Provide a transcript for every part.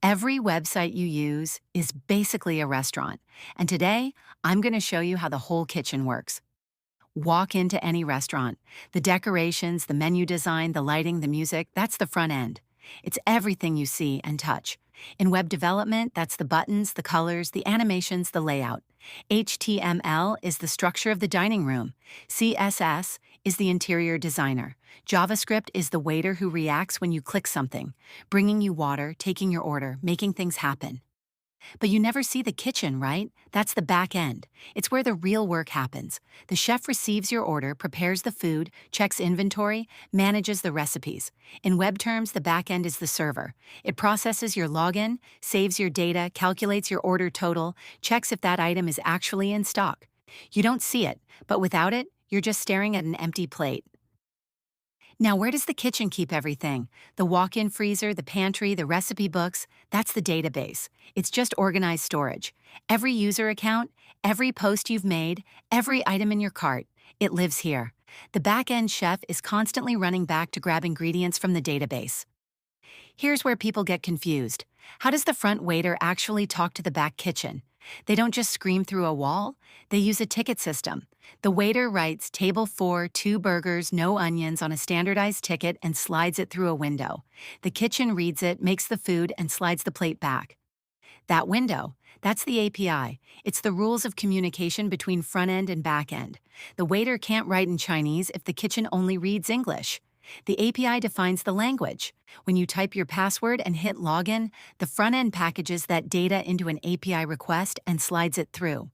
Every website you use is basically a restaurant, and today I'm going to show you how the whole kitchen works. Walk into any restaurant. The decorations, the menu design, the lighting, the music, that's the front end. It's everything you see and touch. In web development, that's the buttons, the colors, the animations, the layout. HTML is the structure of the dining room. CSS is the interior designer. JavaScript is the waiter who reacts when you click something, bringing you water, taking your order, making things happen. But you never see the kitchen, right? That's the back end. It's where the real work happens. The chef receives your order, prepares the food, checks inventory, manages the recipes. In web terms, the back end is the server. It processes your login, saves your data, calculates your order total, checks if that item is actually in stock. You don't see it, but without it, you're just staring at an empty plate. Now, where does the kitchen keep everything? The walk-in freezer, the pantry, the recipe books, that's the database. It's just organized storage. Every user account, every post you've made, every item in your cart, it lives here. The back-end chef is constantly running back to grab ingredients from the database. Here's where people get confused. How does the front waiter actually talk to the back kitchen? They don't just scream through a wall, they use a ticket system. The waiter writes table 4, 2 burgers, no onions on a standardized ticket and slides it through a window. The kitchen reads it, makes the food, and slides the plate back. That window, that's the API. It's the rules of communication between front end and back end. The waiter can't write in Chinese if the kitchen only reads English. The API defines the language. When you type your password and hit login, the front end packages that data into an API request and slides it through.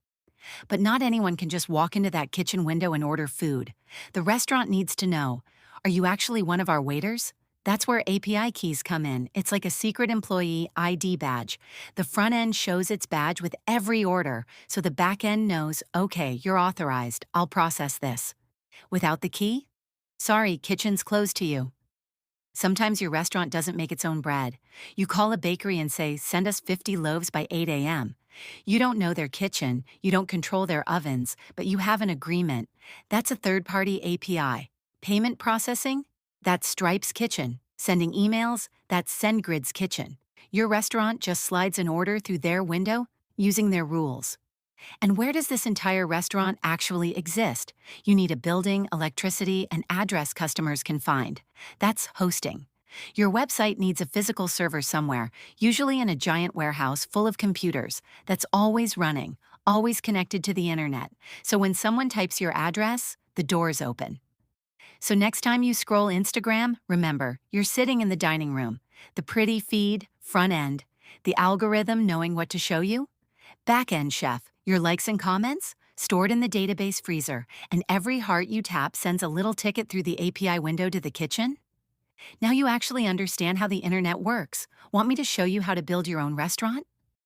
But not anyone can just walk into that kitchen window and order food. The restaurant needs to know, are you actually one of our waiters? That's where API keys come in. It's like a secret employee ID badge. The front end shows its badge with every order, so the back end knows, okay, you're authorized, I'll process this. Without the key? Sorry, kitchen's closed to you. Sometimes your restaurant doesn't make its own bread. You call a bakery and say, send us 50 loaves by 8 a.m. You don't know their kitchen, you don't control their ovens, but you have an agreement. That's a third-party API. Payment processing? That's Stripe's kitchen. Sending emails? That's SendGrid's kitchen. Your restaurant just slides an order through their window using their rules. And where does this entire restaurant actually exist? You need a building, electricity, and address customers can find. That's hosting. Your website needs a physical server somewhere, usually in a giant warehouse full of computers, that's always running, always connected to the internet. So when someone types your address, the doors open. So next time you scroll Instagram, remember, you're sitting in the dining room. The pretty feed, front end. The algorithm knowing what to show you? Back-end chef, your likes and comments? Stored in the database freezer, and every heart you tap sends a little ticket through the API window to the kitchen? Now you actually understand how the internet works. Want me to show you how to build your own restaurant?